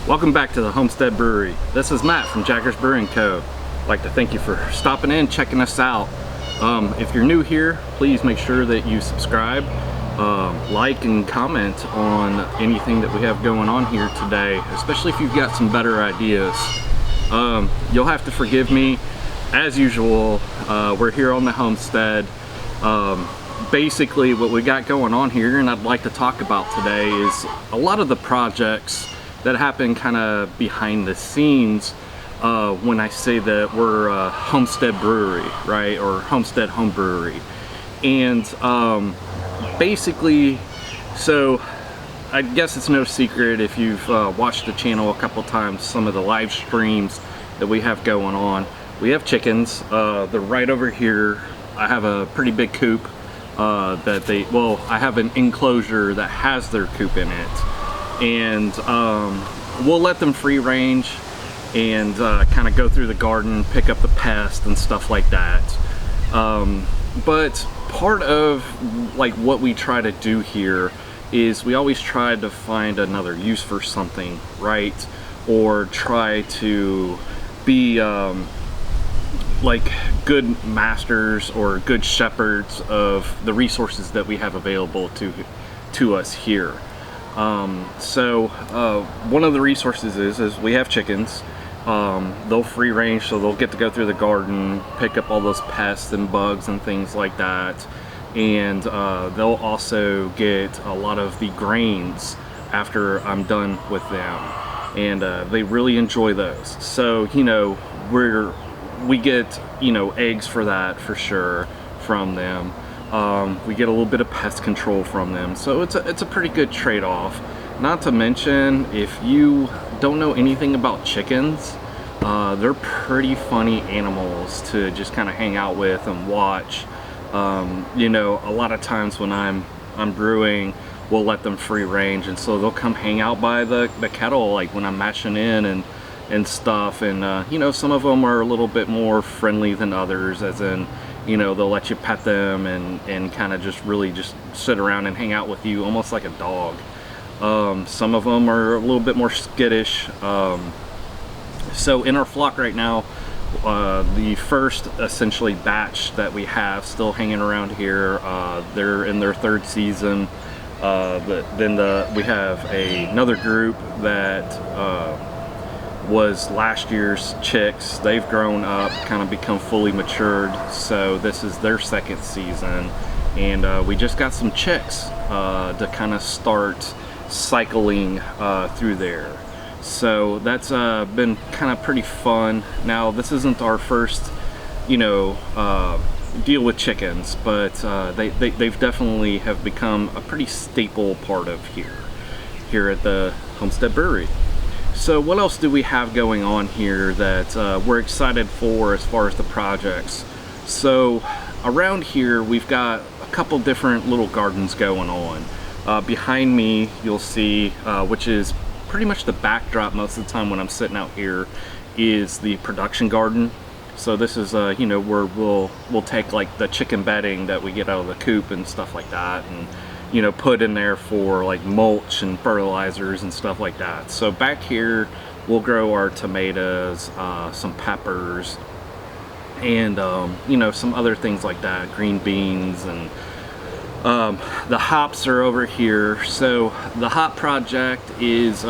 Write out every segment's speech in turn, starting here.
Welcome back to the Homestead Brewery. This is Matt from Jaggers Brewing Co. I'd like to thank you for stopping in, checking us out. If you're new here, please make sure that you subscribe, like and comment on anything that we have going on here today, especially if you've got some better ideas. You'll have to forgive me, as usual. We're here on the homestead. Basically what we got going on here and I'd like to talk about today is a lot of the projects that happen kind of behind the scenes when I say that we're a Homestead Brewery, right, or Homestead Homebrewery. And basically, so I guess it's no secret if you've watched the channel a couple times, some of the live streams that we have going on. We have chickens. They're right over here. I have a pretty big coop that they, well, I have an enclosure that has their coop in it. And we'll let them free range and kind of go through the garden, pick up the pest and stuff like that. But part of like what we try to do here is we always try to find another use for something, right? Or try to be like good masters or good shepherds of the resources that we have available to us here. One of the resources is we have chickens. They'll free range, so they'll get to go through the garden, pick up all those pests and bugs and things like that. And they'll also get a lot of the grains after I'm done with them. And they really enjoy those. So, you know, we get, you know, eggs for that for sure from them. We get a little bit of pest control from them, so it's a pretty good trade-off. Not to mention, if you don't know anything about chickens, they're pretty funny animals to just kind of hang out with and watch. You know, a lot of times when I'm brewing, we'll let them free range, and so they'll come hang out by the kettle, like when I'm mashing in and stuff. And you know, some of them are a little bit more friendly than others, as in, you know, they'll let you pet them and kind of just really just sit around and hang out with you almost like a dog. Some of them are a little bit more skittish. So in our flock right now, the first essentially batch that we have still hanging around here, they're in their third season. But then we have another group that was last year's chicks. They've grown up, kind of become fully matured, so this is their second season. And we just got some chicks to kind of start cycling through there. So that's been kind of pretty fun. Now, this isn't our first, you know, deal with chickens, but they've definitely have become a pretty staple part of here at the Homestead Brewery. So what else do we have going on here that we're excited for as far as the projects? So around here we've got a couple different little gardens going on. Behind me you'll see, which is pretty much the backdrop most of the time when I'm sitting out here, is the production garden. So this is you know, where we'll take like the chicken bedding that we get out of the coop and stuff like that, and you know, put in there for like mulch and fertilizers and stuff like that. So back here we'll grow our tomatoes, some peppers, and you know, some other things like that, green beans, and the hops are over here. So the hop project is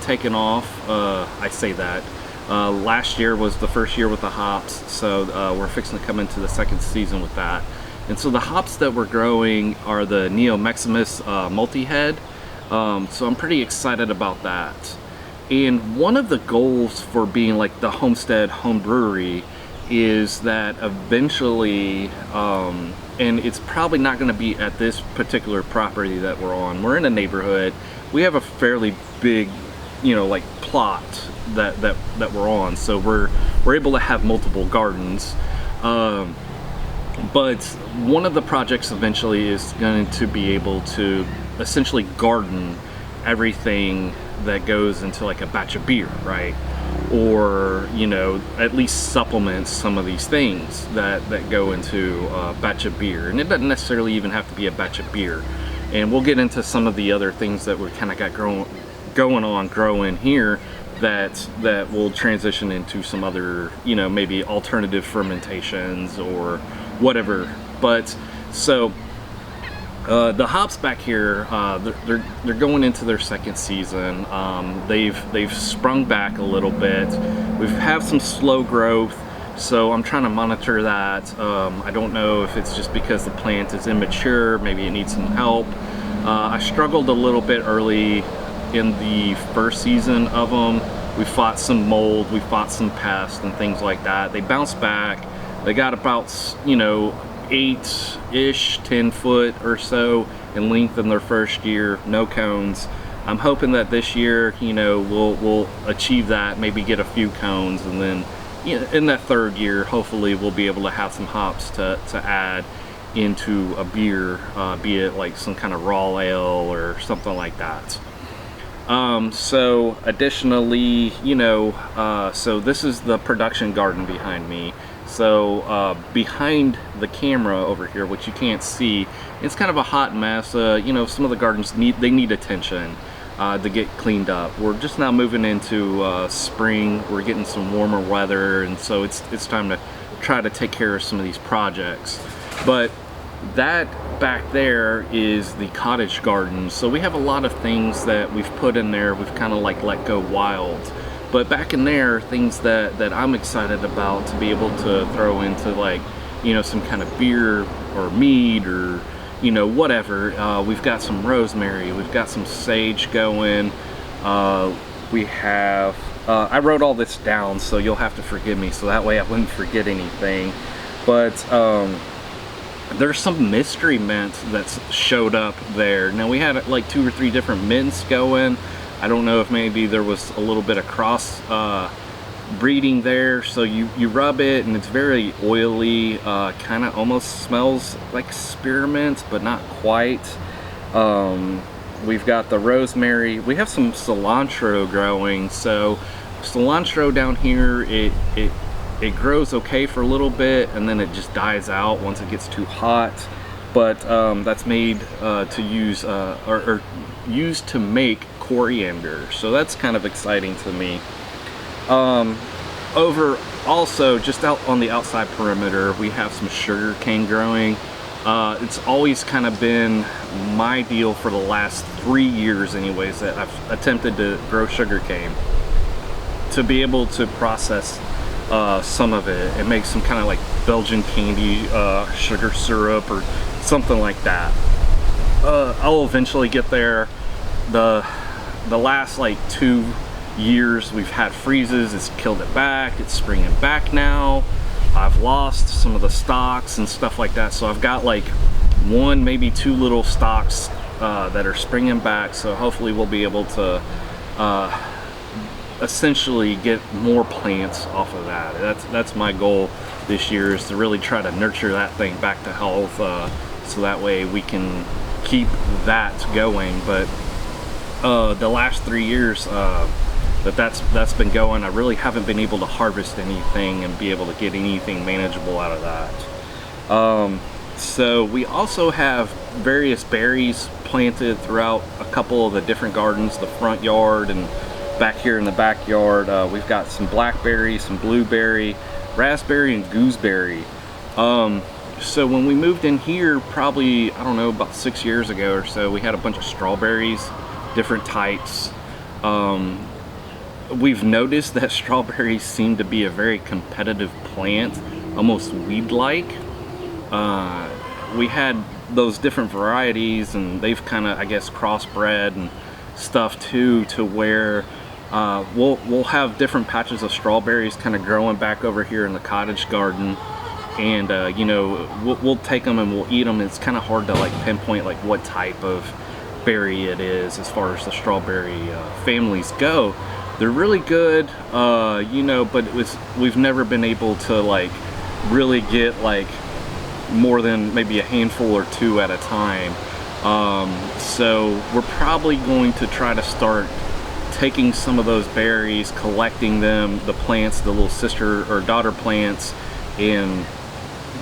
taken off. I say that last year was the first year with the hops, so we're fixing to come into the second season with that. And so the hops that we're growing are the Neo Maximus multi-head. So I'm pretty excited about that. And one of the goals for being like the Homestead Home Brewery is that eventually, and it's probably not going to be at this particular property that we're on. We're in a neighborhood. We have a fairly big, you know, like plot that we're on. So we're able to have multiple gardens. But one of the projects eventually is going to be able to essentially garden everything that goes into like a batch of beer, right? Or, you know, at least supplements some of these things that go into a batch of beer. And it doesn't necessarily even have to be a batch of beer. And we'll get into some of the other things that we kind of got growing here. that will transition into some other, you know, maybe alternative fermentations or whatever. But so the hops back here, they're going into their second season. They've sprung back a little bit. We've had some slow growth, so I'm trying to monitor that. I don't know if it's just because the plant is immature, maybe it needs some help. I struggled a little bit early in the first season of them. We fought some mold, we fought some pests and things like that. They bounced back. They got about, you know, 8-ish, 10 foot or so in length in their first year, no cones. I'm hoping that this year, you know, we'll achieve that, maybe get a few cones, and then, you know, in that third year, hopefully we'll be able to have some hops to add into a beer, be it like some kind of raw ale or something like that. So additionally, you know, so this is the production garden behind me. So behind the camera over here, which you can't see, it's kind of a hot mess. You know, some of the gardens need attention to get cleaned up. We're just now moving into spring. We're getting some warmer weather, and so it's time to try to take care of some of these projects. But that back there is the cottage garden. So we have a lot of things that we've put in there. We've kind of like let go wild. But back in there, things that I'm excited about to be able to throw into, like, you know, some kind of beer or mead or, you know, whatever. We've got some rosemary, we've got some sage going. We have, I wrote all this down, so you'll have to forgive me, so that way I wouldn't forget anything. But there's some mystery mint that's showed up there. Now we had like 2 or 3 different mints going. I don't know if maybe there was a little bit of cross breeding there. So you rub it and it's very oily, kind of almost smells like spearmint, but not quite. We've got the rosemary. We have some cilantro growing. So cilantro down here, it grows okay for a little bit and then it just dies out once it gets too hot. But that's made to use or used to make coriander, so that's kind of exciting to me. Over also just out on the outside perimeter, we have some sugarcane growing. It's always kind of been my deal for the last 3 years anyways that I've attempted to grow sugarcane, to be able to process some of it and make some kind of like Belgian candy, sugar syrup or something like that. I'll eventually get there. The last like 2 years we've had freezes. It's killed it back. It's springing back now. I've lost some of the stalks and stuff like that, so I've got like 1, maybe 2 little stalks that are springing back. So hopefully we'll be able to essentially get more plants off of that. That's my goal this year, is to really try to nurture that thing back to health, so that way we can keep that going. But the last 3 years that's been going, I really haven't been able to harvest anything and be able to get anything manageable out of that. So we also have various berries planted throughout a couple of the different gardens, the front yard and back here in the backyard. We've got some blackberry, some blueberry, raspberry, and gooseberry. So when we moved in here, probably, I don't know, about 6 years ago or so, we had a bunch of strawberries, different types. We've noticed that strawberries seem to be a very competitive plant, almost weed-like. We had those different varieties and they've kind of, I guess, crossbred and stuff too, to where we'll have different patches of strawberries kind of growing back over here in the cottage garden, and you know, we'll take them and we'll eat them. It's kind of hard to like pinpoint like what type of berry it is as far as the strawberry families go. They're really good, you know, but we've never been able to like really get like more than maybe a handful or 2 at a time. So we're probably going to try to start taking some of those berries, collecting them, the plants, the little sister or daughter plants, and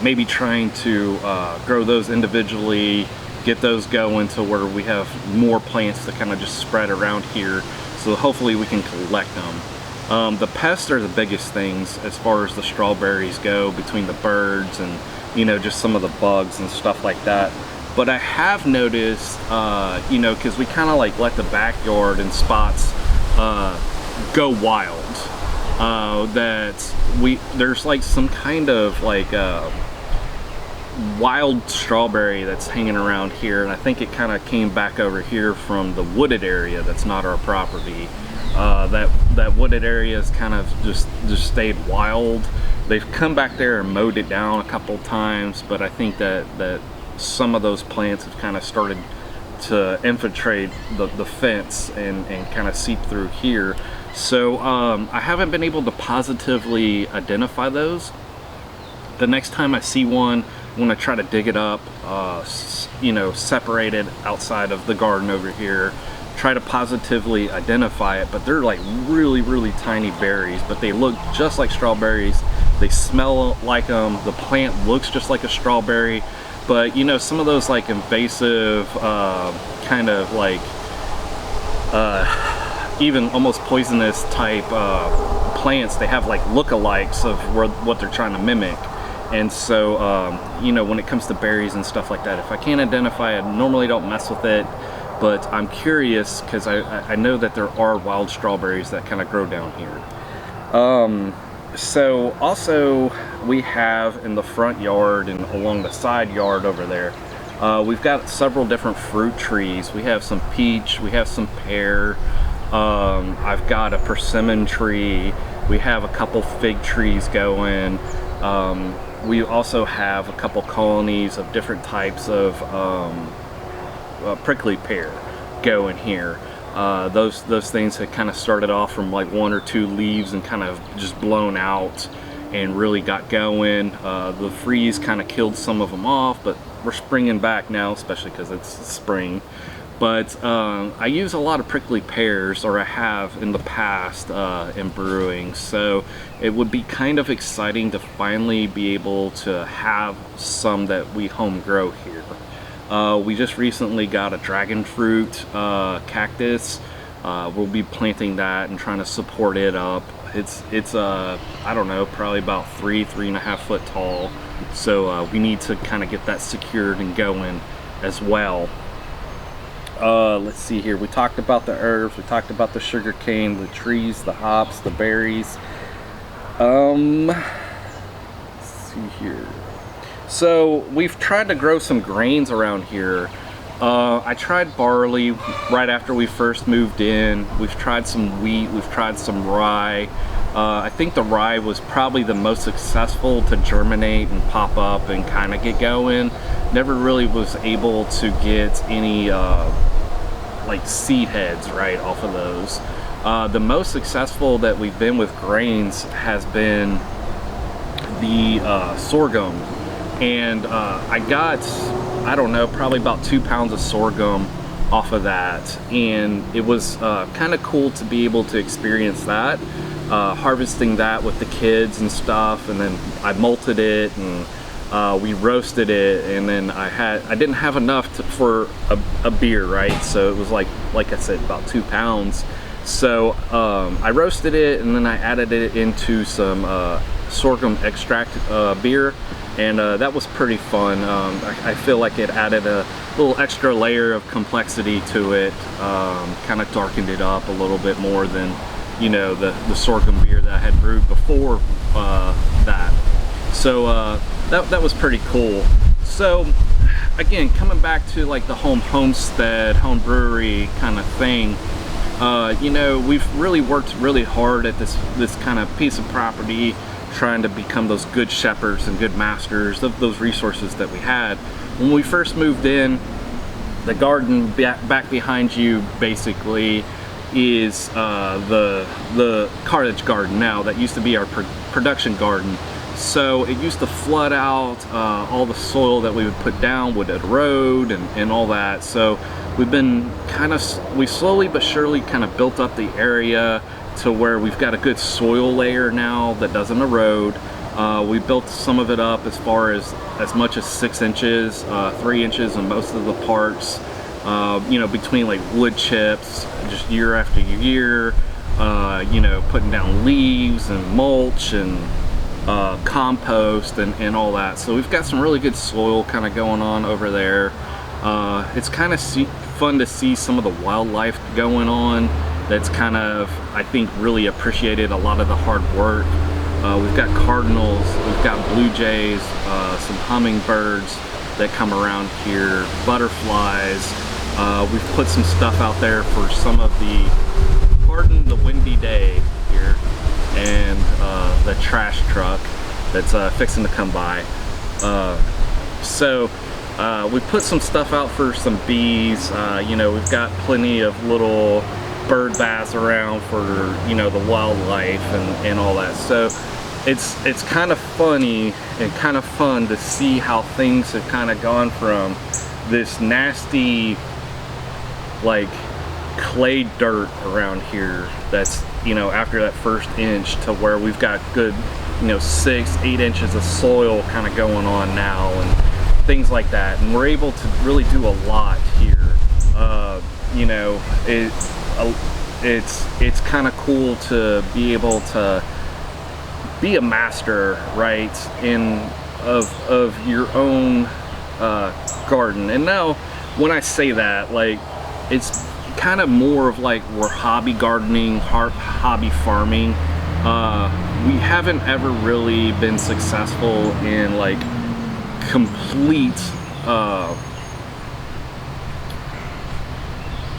maybe trying to grow those individually, get those going to where we have more plants to kind of just spread around here, so hopefully we can collect them. The pests are the biggest things as far as the strawberries go, between the birds and, you know, just some of the bugs and stuff like that. But I have noticed, you know, because we kind of like let the backyard and spots go wild, that there's like some kind of like wild strawberry that's hanging around here, and I think it kind of came back over here from the wooded area that's not our property. That wooded area is kind of just stayed wild. They've come back there and mowed it down a couple times, but I think that some of those plants have kind of started to infiltrate the fence and kind of seep through here. So I haven't been able to positively identify those. The next time I see one, I'm going to try to dig it up, you know, separate it outside of the garden over here, try to positively identify it. But they're like really tiny berries, but they look just like strawberries. They smell like them. The plant looks just like a strawberry. But you know, some of those like invasive kind of like even almost poisonous type plants, they have like lookalikes of what they're trying to mimic. And so you know, when it comes to berries and stuff like that, if I can't identify it, I normally don't mess with it. But I'm curious because I know that there are wild strawberries that kind of grow down here. So also we have in the front yard and along the side yard over there, we've got several different fruit trees. We have some peach, we have some pear, I've got a persimmon tree, we have a couple fig trees going. We also have a couple colonies of different types of prickly pear going here. Those things had kind of started off from like 1 or 2 leaves and kind of just blown out and really got going. The freeze kind of killed some of them off, but we're springing back now, especially because it's spring. But I use a lot of prickly pears, or I have in the past in brewing, so it would be kind of exciting to finally be able to have some that we home grow here. We just recently got a dragon fruit cactus. We'll be planting that and trying to support it up. It's I don't know, probably about 3.5 foot tall. So we need to kind of get that secured and going as well. Let's see here. We talked about the herbs. We talked about the sugar cane, the trees, the hops, the berries. Let's see here. So we've tried to grow some grains around here. I tried barley right after we first moved in. We've tried some wheat, we've tried some rye. I think the rye was probably the most successful to germinate and pop up and kind of get going. Never really was able to get any like seed heads right off of those. The most successful that we've been with grains has been the sorghum. And I got, I don't know, probably about 2 pounds of sorghum off of that, and it was kind of cool to be able to experience that, harvesting that with the kids and stuff. And then I malted it and we roasted it, and then I didn't have enough for a beer, right? So it was like I said, about 2 pounds. So I roasted it, and then I added it into some sorghum extract beer, and that was pretty fun. I feel like it added a little extra layer of complexity to it, kind of darkened it up a little bit more than, you know, the sorghum beer that I had brewed before that. So that was pretty cool. So again, coming back to like the homestead, home brewery kind of thing, you know, we've really worked really hard at this kind of piece of property, trying to become those good shepherds and good masters of those resources that we had. When we first moved in, the garden back behind you basically is the cottage garden now. That used to be our production garden. So it used to flood out, all the soil that we would put down would erode and all that. So we've been we slowly but surely kind of built up the area to where we've got a good soil layer now that doesn't erode. We built some of it up as far as much as 6 inches, 3 inches in most of the parts. you know, between like wood chips, just year after year, you know, putting down leaves and mulch and compost and all that. So we've got some really good soil kind of going on over there. It's kind of fun to see some of the wildlife going on. That's kind of, I think, really appreciated a lot of the hard work. We've got cardinals, we've got blue jays, some hummingbirds that come around here, butterflies. We've put some stuff out there for some of the, pardon the windy day here, and the trash truck that's fixing to come by. So we put some stuff out for some bees. You know, we've got plenty of little bird baths around for, you know, the wildlife and all that. So it's kind of funny and kind of fun to see how things have kind of gone from this nasty, like, clay dirt around here that's, you know, after that first inch, to where we've got good, you know, 6-8 inches of soil kind of going on now and things like that. And we're able to really do a lot here. You know, it's kind of cool to be able to be a master, right, of your own garden. And now when I say that, like, it's kind of more of like we're hobby gardening, hobby farming. We haven't ever really been successful in like complete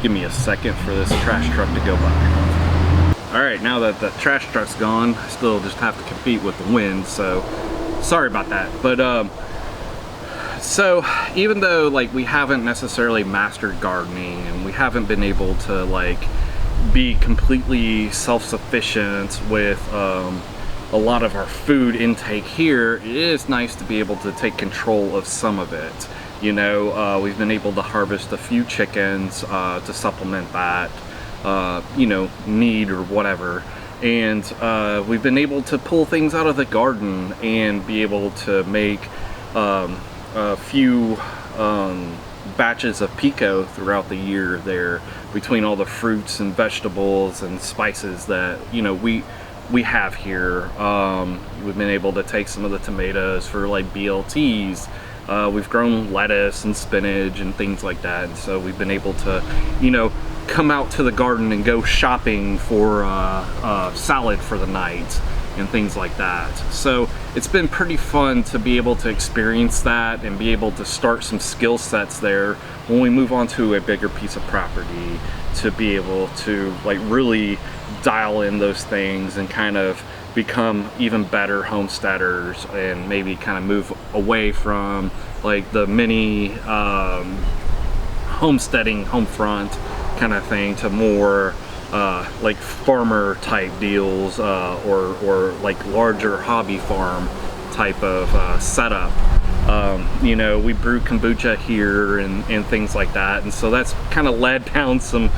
give me a second for this trash truck to go by. All right, now that the trash truck's gone, I still just have to compete with the wind, so sorry about that. But so even though like we haven't necessarily mastered gardening and we haven't been able to like be completely self-sufficient with a lot of our food intake here, it is nice to be able to take control of some of it. You know, we've been able to harvest a few chickens to supplement that, you know, need or whatever. And we've been able to pull things out of the garden and be able to make a few batches of pico throughout the year there, between all the fruits and vegetables and spices that, you know, we have here. We've been able to take some of the tomatoes for like BLTs. We've grown lettuce and spinach and things like that, and so we've been able to, you know, come out to the garden and go shopping for salad for the night and things like that. So it's been pretty fun to be able to experience that and be able to start some skill sets there when we move on to a bigger piece of property, to be able to like really dial in those things and kind of become even better homesteaders, and maybe kind of move away from like the mini homesteading home front kind of thing to more like farmer type deals, or like larger hobby farm type of setup. You know, we brew kombucha here and things like that, and so that's kind of led down some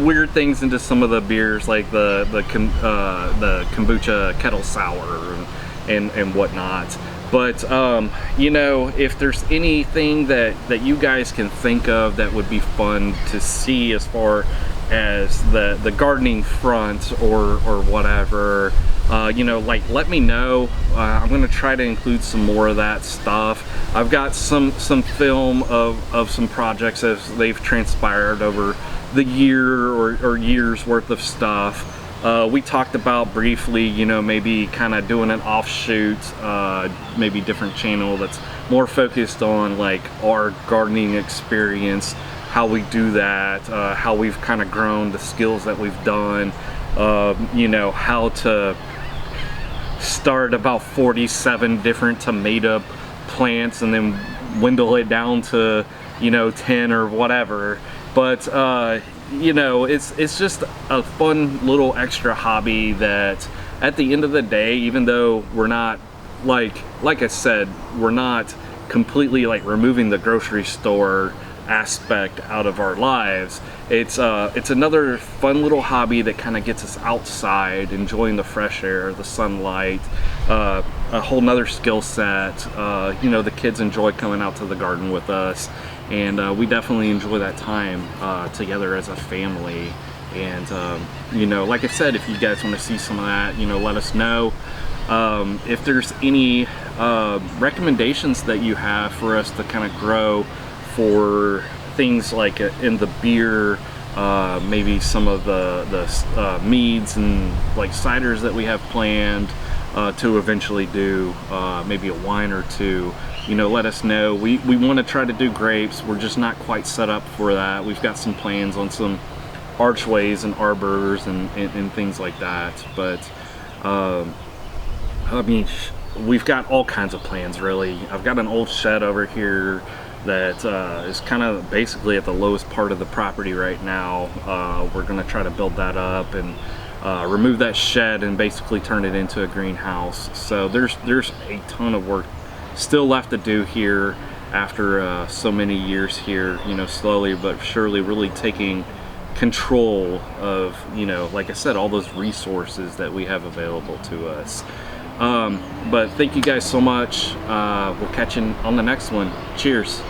weird things into some of the beers, like the kombucha kettle sour and whatnot. But you know, if there's anything that you guys can think of that would be fun to see as far as the gardening front or whatever, you know, like, let me know. I'm gonna try to include some more of that stuff. I've got some film of some projects as they've transpired over the year or years worth of stuff. We talked about briefly, you know, maybe kind of doing an offshoot, maybe different channel that's more focused on like our gardening experience, how we do that, how we've kind of grown, the skills that we've done, you know, how to start about 47 different tomato plants and then dwindle it down to, you know, 10 or whatever. But you know, it's just a fun little extra hobby that at the end of the day, even though we're not like I said, we're not completely like removing the grocery store aspect out of our lives, it's another fun little hobby that kind of gets us outside, enjoying the fresh air, the sunlight, a whole nother skill set. You know, the kids enjoy coming out to the garden with us, and we definitely enjoy that time together as a family. And you know, like I said, if you guys want to see some of that, you know, let us know. If there's any recommendations that you have for us to kind of grow for things like in the beer, maybe some of the meads and like ciders that we have planned to eventually do, maybe a wine or two, you know, let us know. We want to try to do grapes. We're just not quite set up for that. We've got some plans on some archways and arbors and things like that, but I mean, we've got all kinds of plans, really. I've got an old shed over here that is kind of basically at the lowest part of the property right now. We're going to try to build that up and remove that shed and basically turn it into a greenhouse. So there's a ton of work still left to do here after so many years here, you know, slowly but surely really taking control of, you know, like I said, all those resources that we have available to us. But thank you guys so much. We'll catch you on the next one. Cheers.